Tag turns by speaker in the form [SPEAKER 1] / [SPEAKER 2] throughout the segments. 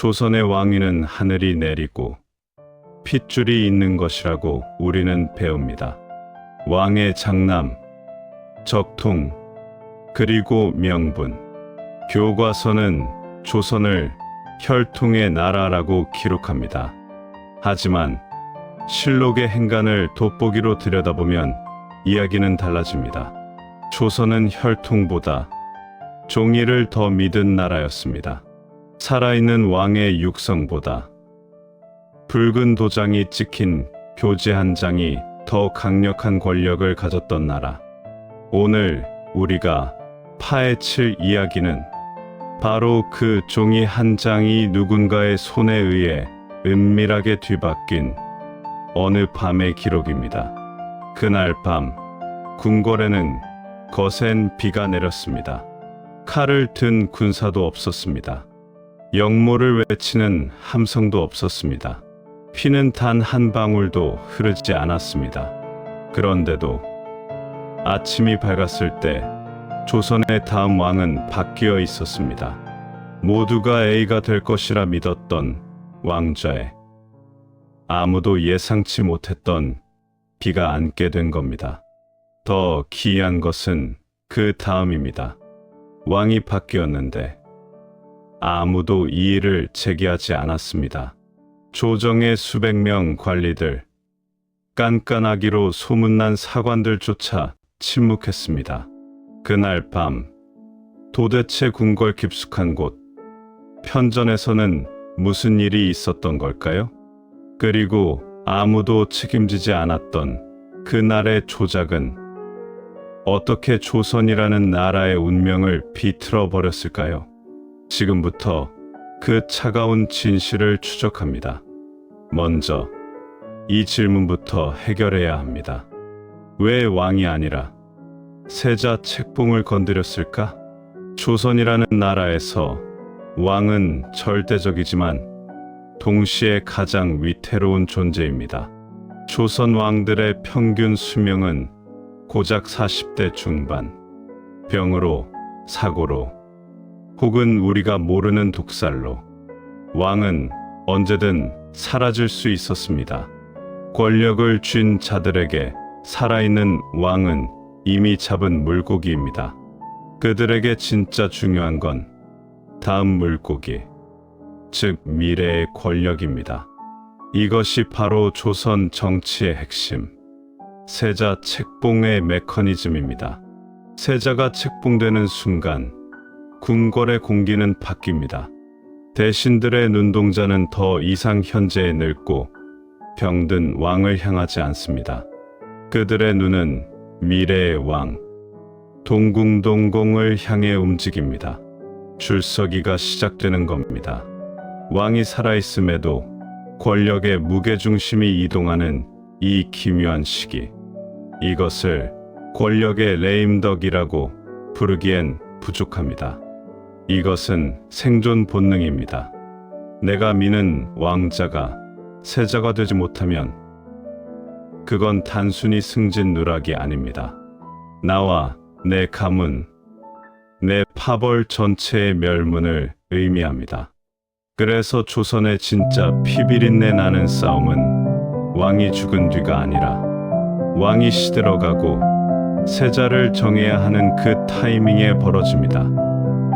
[SPEAKER 1] 조선의 왕위는 하늘이 내리고 핏줄이 있는 것이라고 우리는 배웁니다. 왕의 장남, 적통, 그리고 명분. 교과서는 조선을 혈통의 나라라고 기록합니다. 하지만 실록의 행간을 돋보기로 들여다보면 이야기는 달라집니다. 조선은 혈통보다 종이를 더 믿은 나라였습니다. 살아있는 왕의 육성보다 붉은 도장이 찍힌 교재 한 장이 더 강력한 권력을 가졌던 나라. 오늘 우리가 파헤칠 이야기는 바로 그 종이 한 장이 누군가의 손에 의해 은밀하게 뒤바뀐 어느 밤의 기록입니다. 그날 밤, 궁궐에는 거센 비가 내렸습니다. 칼을 든 군사도 없었습니다. 영모를 외치는 함성도 없었습니다. 피는 단 한 방울도 흐르지 않았습니다. 그런데도 아침이 밝았을 때 조선의 다음 왕은 바뀌어 있었습니다. 모두가 A가 될 것이라 믿었던 왕좌에 아무도 예상치 못했던 비가 앉게 된 겁니다. 더 기이한 것은 그 다음입니다. 왕이 바뀌었는데 아무도 이의를 제기하지 않았습니다. 조정의 수백 명 관리들, 깐깐하기로 소문난 사관들조차 침묵했습니다. 그날 밤, 도대체 궁궐 깊숙한 곳, 편전에서는 무슨 일이 있었던 걸까요? 그리고 아무도 책임지지 않았던 그날의 조작은 어떻게 조선이라는 나라의 운명을 비틀어 버렸을까요? 지금부터 그 차가운 진실을 추적합니다. 먼저 이 질문부터 해결해야 합니다. 왜 왕이 아니라 세자 책봉을 건드렸을까? 조선이라는 나라에서 왕은 절대적이지만 동시에 가장 위태로운 존재입니다. 조선 왕들의 평균 수명은 고작 40대 중반. 병으로, 사고로, 혹은 우리가 모르는 독살로 왕은 언제든 사라질 수 있었습니다. 권력을 쥔 자들에게 살아있는 왕은 이미 잡은 물고기입니다. 그들에게 진짜 중요한 건 다음 물고기, 즉 미래의 권력입니다. 이것이 바로 조선 정치의 핵심, 세자 책봉의 메커니즘입니다. 세자가 책봉되는 순간 궁궐의 공기는 바뀝니다. 대신들의 눈동자는 더 이상 현재에 늙고 병든 왕을 향하지 않습니다. 그들의 눈은 미래의 왕, 동궁동공을 향해 움직입니다. 줄서기가 시작되는 겁니다. 왕이 살아있음에도 권력의 무게중심이 이동하는 이 기묘한 시기. 이것을 권력의 레임덕이라고 부르기엔 부족합니다. 이것은 생존 본능입니다. 내가 미는 왕자가 세자가 되지 못하면 그건 단순히 승진 누락이 아닙니다. 나와 내 가문, 내 파벌 전체의 멸문을 의미합니다. 그래서 조선의 진짜 피비린내 나는 싸움은 왕이 죽은 뒤가 아니라 왕이 시들어가고 세자를 정해야 하는 그 타이밍에 벌어집니다.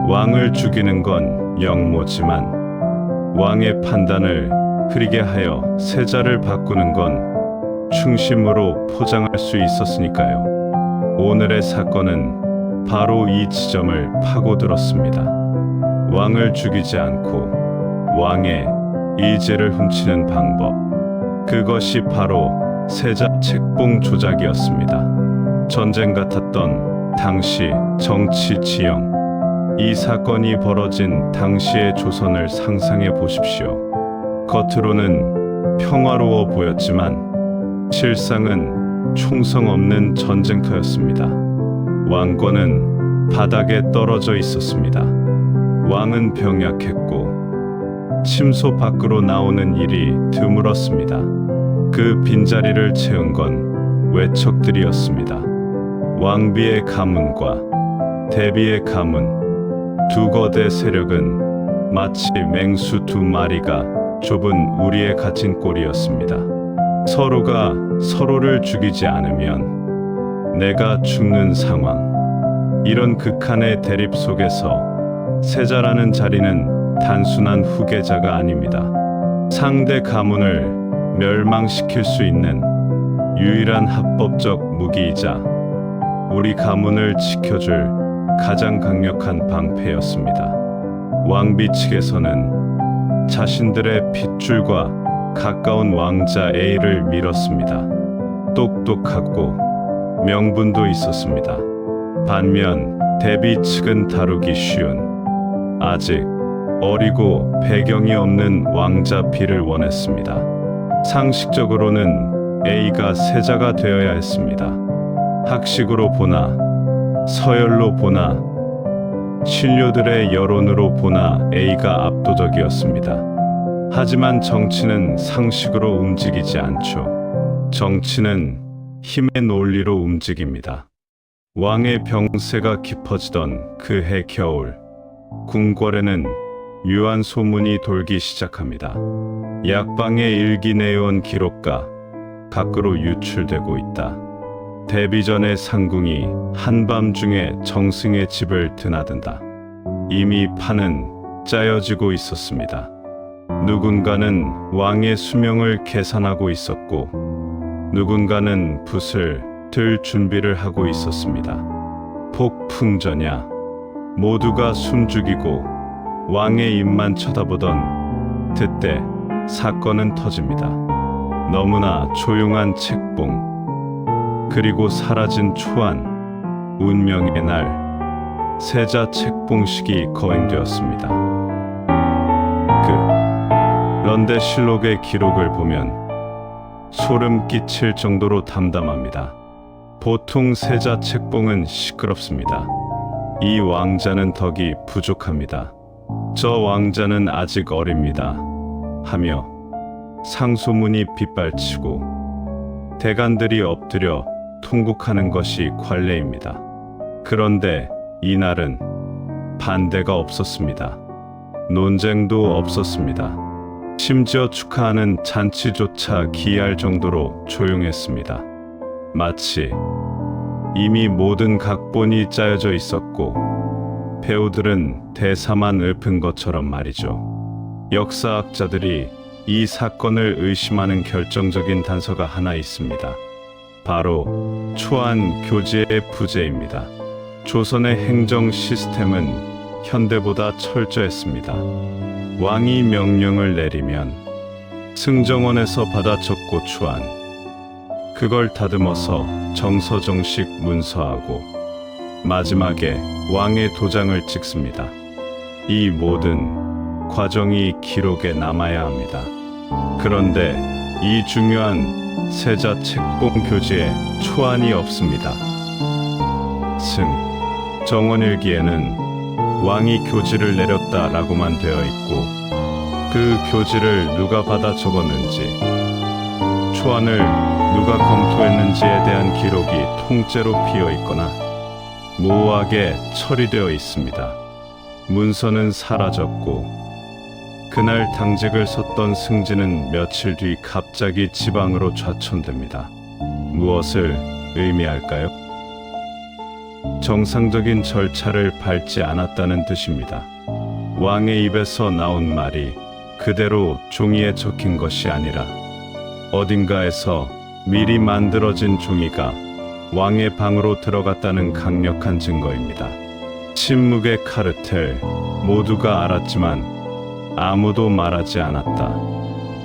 [SPEAKER 1] 왕을 죽이는 건 영모지만 왕의 판단을 흐리게 하여 세자를 바꾸는 건 충심으로 포장할 수 있었으니까요. 오늘의 사건은 바로 이 지점을 파고들었습니다. 왕을 죽이지 않고 왕의 일제를 훔치는 방법. 그것이 바로 세자 책봉 조작이었습니다. 전쟁 같았던 당시 정치 지형. 이 사건이 벌어진 당시의 조선을 상상해 보십시오. 겉으로는 평화로워 보였지만 실상은 총성 없는 전쟁터였습니다. 왕권은 바닥에 떨어져 있었습니다. 왕은 병약했고 침소 밖으로 나오는 일이 드물었습니다. 그 빈자리를 채운 건 외척들이었습니다. 왕비의 가문과 대비의 가문, 두 거대 세력은 마치 맹수 두 마리가 좁은 우리에 갇힌 꼴이었습니다. 서로가 서로를 죽이지 않으면 내가 죽는 상황. 이런 극한의 대립 속에서 세자라는 자리는 단순한 후계자가 아닙니다. 상대 가문을 멸망시킬 수 있는 유일한 합법적 무기이자 우리 가문을 지켜줄 가장 강력한 방패였습니다. 왕비 측에서는 자신들의 핏줄과 가까운 왕자 A를 밀었습니다. 똑똑하고 명분도 있었습니다. 반면 대비 측은 다루기 쉬운 아직 어리고 배경이 없는 왕자 B를 원했습니다. 상식적으로는 A가 세자가 되어야 했습니다. 학식으로 보나 서열로 보나 신료들의 여론으로 보나 A가 압도적이었습니다. 하지만 정치는 상식으로 움직이지 않죠. 정치는 힘의 논리로 움직입니다. 왕의 병세가 깊어지던 그 해 겨울, 궁궐에는 묘한 소문이 돌기 시작합니다. 약방의 일기 내온 기록가 밖으로 유출되고 있다. 데뷔 전의 상궁이 한밤중에 정승의 집을 드나든다. 이미 판은 짜여지고 있었습니다. 누군가는 왕의 수명을 계산하고 있었고 누군가는 붓을 들 준비를 하고 있었습니다. 폭풍전야 모두가 숨죽이고 왕의 입만 쳐다보던 그때 사건은 터집니다. 너무나 조용한 책봉 그리고 사라진 초안 운명의 날 세자 책봉식이 거행되었습니다. 런데실록의 기록을 보면 소름 끼칠 정도로 담담합니다. 보통 세자 책봉은 시끄럽습니다. 이 왕자는 덕이 부족합니다. 저 왕자는 아직 어립니다. 하며 상소문이 빗발치고 대간들이 엎드려 통곡하는 것이 관례입니다. 그런데 이날은 반대가 없었습니다. 논쟁도 없었습니다. 심지어 축하하는 잔치조차 기이할 정도로 조용했습니다. 마치 이미 모든 각본이 짜여져 있었고 배우들은 대사만 읊은 것처럼 말이죠. 역사학자들이 이 사건을 의심하는 결정적인 단서가 하나 있습니다. 바로 초안 교지의 부재입니다. 조선의 행정 시스템은 현대보다 철저했습니다. 왕이 명령을 내리면 승정원에서 받아 적고 초안, 그걸 다듬어서 정서정식 문서하고 마지막에 왕의 도장을 찍습니다. 이 모든 과정이 기록에 남아야 합니다. 그런데 이 중요한 세자 책봉 교지에 초안이 없습니다. 정원일기에는 왕이 교지를 내렸다라고만 되어 있고 그 교지를 누가 받아 적었는지 초안을 누가 검토했는지에 대한 기록이 통째로 비어 있거나 모호하게 처리되어 있습니다. 문서는 사라졌고 그날 당직을 섰던 승진은 며칠 뒤 갑자기 지방으로 좌천됩니다. 무엇을 의미할까요? 정상적인 절차를 밟지 않았다는 뜻입니다. 왕의 입에서 나온 말이 그대로 종이에 적힌 것이 아니라 어딘가에서 미리 만들어진 종이가 왕의 방으로 들어갔다는 강력한 증거입니다. 침묵의 카르텔, 모두가 알았지만 아무도 말하지 않았다.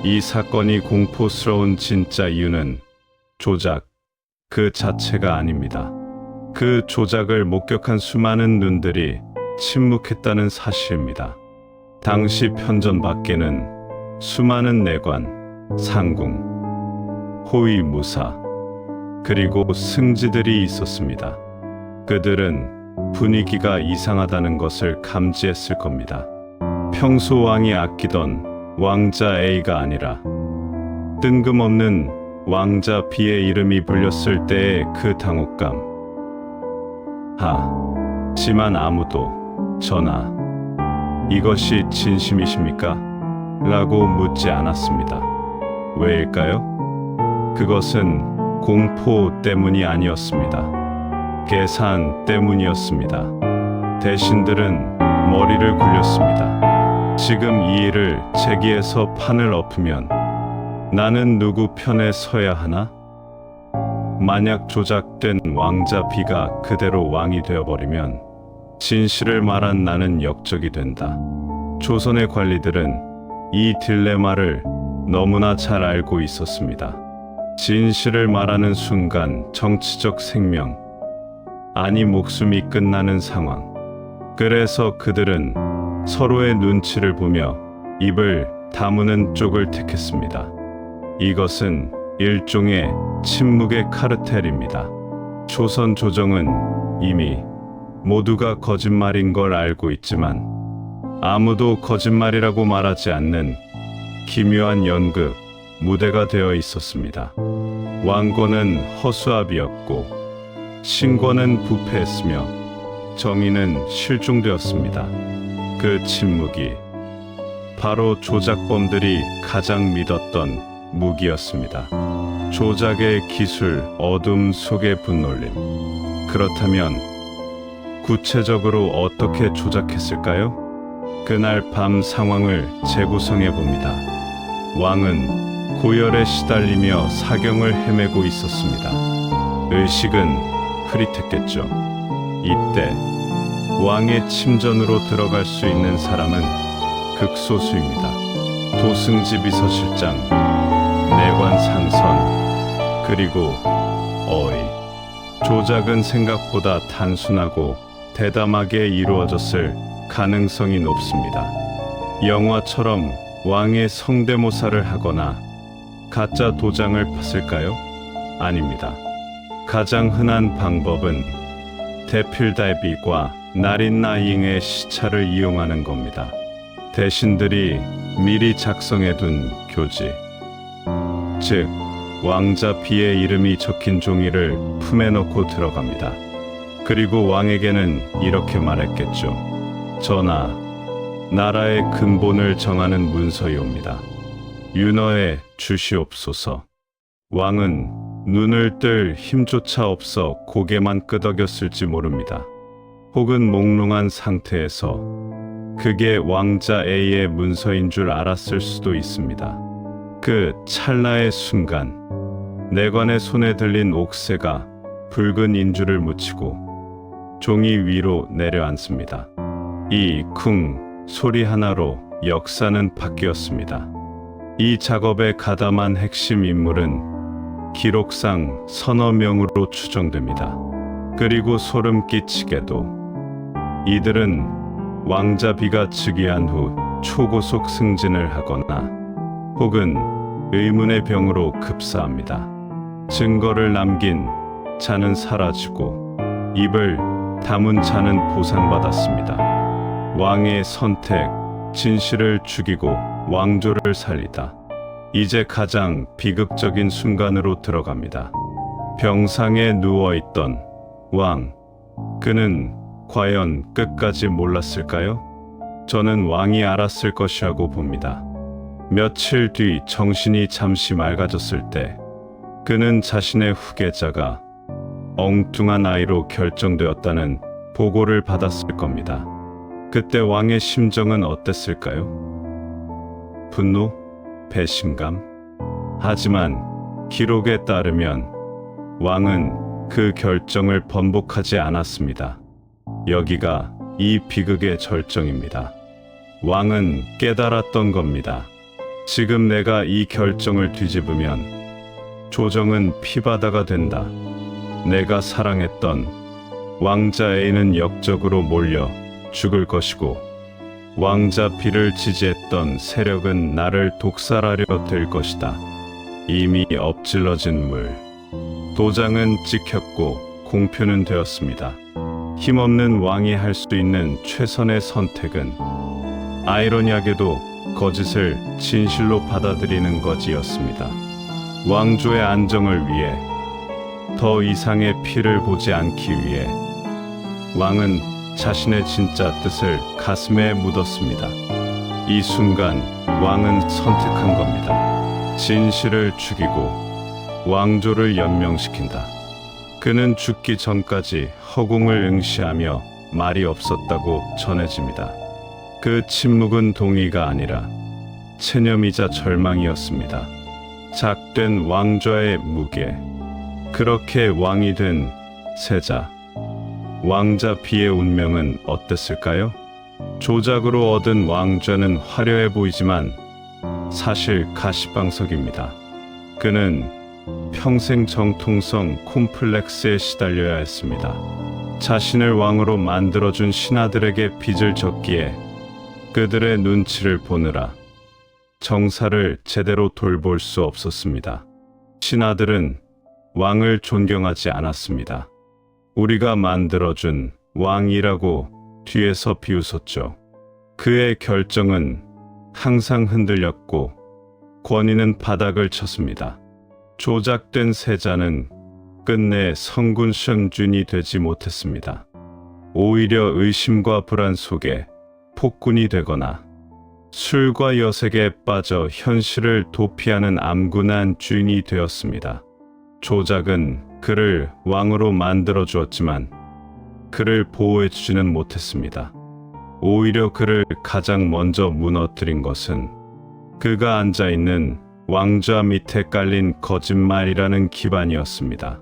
[SPEAKER 1] 이 사건이 공포스러운 진짜 이유는 조작 그 자체가 아닙니다. 그 조작을 목격한 수많은 눈들이 침묵했다는 사실입니다. 당시 편전 밖에는 수많은 내관, 상궁, 호위무사, 그리고 승지들이 있었습니다. 그들은 분위기가 이상하다는 것을 감지했을 겁니다. 평소 왕이 아끼던 왕자 A가 아니라 뜬금없는 왕자 B의 이름이 불렸을 때의 그 당혹감. 하지만 아무도 저나 이것이 진심이십니까? 라고 묻지 않았습니다. 왜일까요? 그것은 공포 때문이 아니었습니다. 계산 때문이었습니다. 대신들은 머리를 굴렸습니다. 지금 이 일을 제기해서 판을 엎으면 나는 누구 편에 서야 하나? 만약 조작된 왕자 비가 그대로 왕이 되어버리면 진실을 말한 나는 역적이 된다. 조선의 관리들은 이 딜레마를 너무나 잘 알고 있었습니다. 진실을 말하는 순간 정치적 생명, 아니 목숨이 끝나는 상황. 그래서 그들은 서로의 눈치를 보며 입을 다무는 쪽을 택했습니다. 이것은 일종의 침묵의 카르텔입니다. 조선 조정은 이미 모두가 거짓말인 걸 알고 있지만 아무도 거짓말이라고 말하지 않는 기묘한 연극 무대가 되어 있었습니다. 왕권은 허수아비였고 신권은 부패했으며 정의는 실종되었습니다. 그 침묵이 바로 조작범들이 가장 믿었던 무기였습니다. 조작의 기술, 어둠 속의 분놀림. 그렇다면 구체적으로 어떻게 조작했을까요? 그날 밤 상황을 재구성해 봅니다. 왕은 고열에 시달리며 사경을 헤매고 있었습니다. 의식은 흐릿했겠죠. 이때 왕의 침전으로 들어갈 수 있는 사람은 극소수입니다. 도승지 비서실장, 내관 상선, 그리고 어의. 조작은 생각보다 단순하고 대담하게 이루어졌을 가능성이 높습니다. 영화처럼 왕의 성대모사를 하거나 가짜 도장을 팠을까요? 아닙니다. 가장 흔한 방법은 대필달비과 나린나잉의 시차를 이용하는 겁니다. 대신들이 미리 작성해둔 교지, 즉 왕자 비의 이름이 적힌 종이를 품에 넣고 들어갑니다. 그리고 왕에게는 이렇게 말했겠죠. 전하, 나라의 근본을 정하는 문서이옵니다. 윤허에 주시옵소서. 왕은 눈을 뜰 힘조차 없어 고개만 끄덕였을지 모릅니다. 혹은 몽롱한 상태에서 그게 왕자 A의 문서인 줄 알았을 수도 있습니다. 그 찰나의 순간 내관의 손에 들린 옥새가 붉은 인주를 묻히고 종이 위로 내려앉습니다. 이 쿵 소리 하나로 역사는 바뀌었습니다. 이 작업의 가담한 핵심 인물은 기록상 서너 명으로 추정됩니다. 그리고 소름 끼치게도 이들은 왕자 비가 즉위한 후 초고속 승진을 하거나 혹은 의문의 병으로 급사합니다. 증거를 남긴 자는 사라지고 입을 다문 자는 보상받았습니다. 왕의 선택, 진실을 죽이고 왕조를 살리다. 이제 가장 비극적인 순간으로 들어갑니다. 병상에 누워있던 왕, 그는 과연 끝까지 몰랐을까요? 저는 왕이 알았을 것이라고 봅니다. 며칠 뒤 정신이 잠시 맑아졌을 때 그는 자신의 후계자가 엉뚱한 아이로 결정되었다는 보고를 받았을 겁니다. 그때 왕의 심정은 어땠을까요? 분노? 배신감? 하지만 기록에 따르면 왕은 그 결정을 번복하지 않았습니다. 여기가 이 비극의 절정입니다. 왕은 깨달았던 겁니다. 지금 내가 이 결정을 뒤집으면 조정은 피바다가 된다. 내가 사랑했던 왕자 A는 역적으로 몰려 죽을 것이고 왕자 B를 지지했던 세력은 나를 독살하려 될 것이다. 이미 엎질러진 물. 도장은 찍혔고 공표는 되었습니다. 힘없는 왕이 할 수 있는 최선의 선택은 아이러니하게도 거짓을 진실로 받아들이는 것이었습니다. 왕조의 안정을 위해 더 이상의 피를 보지 않기 위해 왕은 자신의 진짜 뜻을 가슴에 묻었습니다. 이 순간 왕은 선택한 겁니다. 진실을 죽이고 왕조를 연명시킨다. 그는 죽기 전까지 허공을 응시하며 말이 없었다고 전해집니다. 그 침묵은 동의가 아니라 체념이자 절망이었습니다. 작된 왕좌의 무게, 그렇게 왕이 된 세자, 왕자 비의 운명은 어땠을까요? 조작으로 얻은 왕좌는 화려해 보이지만 사실 가시방석입니다. 그는 평생 정통성 콤플렉스에 시달려야 했습니다. 자신을 왕으로 만들어준 신하들에게 빚을 졌기에 그들의 눈치를 보느라 정사를 제대로 돌볼 수 없었습니다. 신하들은 왕을 존경하지 않았습니다. 우리가 만들어준 왕이라고 뒤에서 비웃었죠. 그의 결정은 항상 흔들렸고 권위는 바닥을 쳤습니다. 조작된 세자는 끝내 성군 션준이 되지 못했습니다. 오히려 의심과 불안 속에 폭군이 되거나 술과 여색에 빠져 현실을 도피하는 암군한 주인이 되었습니다. 조작은 그를 왕으로 만들어 주었지만 그를 보호해 주지는 못했습니다. 오히려 그를 가장 먼저 무너뜨린 것은 그가 앉아있는 왕좌 밑에 깔린 거짓말이라는 기반이었습니다.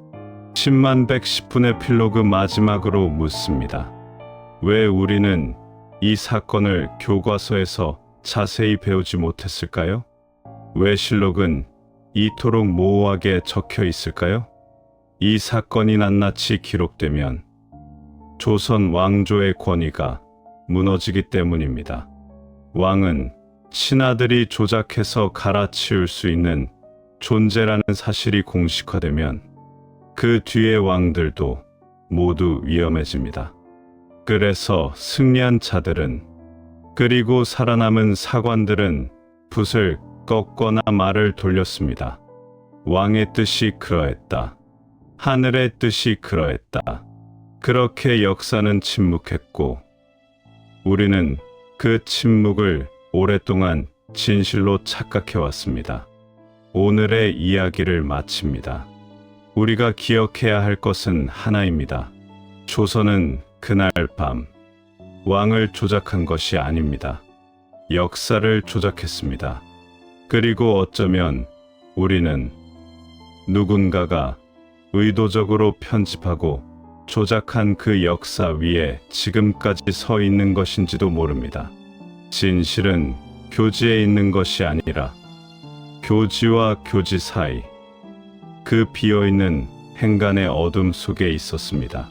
[SPEAKER 1] 10만 110분의 필로그 마지막으로 묻습니다. 왜 우리는 이 사건을 교과서에서 자세히 배우지 못했을까요? 왜 실록은 이토록 모호하게 적혀 있을까요? 이 사건이 낱낱이 기록되면 조선 왕조의 권위가 무너지기 때문입니다. 왕은 신하들이 조작해서 갈아치울 수 있는 존재라는 사실이 공식화되면 그 뒤의 왕들도 모두 위험해집니다. 그래서 승리한 자들은, 그리고 살아남은 사관들은 붓을 꺾거나 말을 돌렸습니다. 왕의 뜻이 그러했다. 하늘의 뜻이 그러했다. 그렇게 역사는 침묵했고 우리는 그 침묵을 오랫동안 진실로 착각해왔습니다. 오늘의 이야기를 마칩니다. 우리가 기억해야 할 것은 하나입니다. 조선은 그날 밤 왕을 조작한 것이 아닙니다. 역사를 조작했습니다. 그리고 어쩌면 우리는 누군가가 의도적으로 편집하고 조작한 그 역사 위에 지금까지 서 있는 것인지도 모릅니다. 진실은 교지에 있는 것이 아니라 교지와 교지 사이, 그 비어있는 행간의 어둠 속에 있었습니다.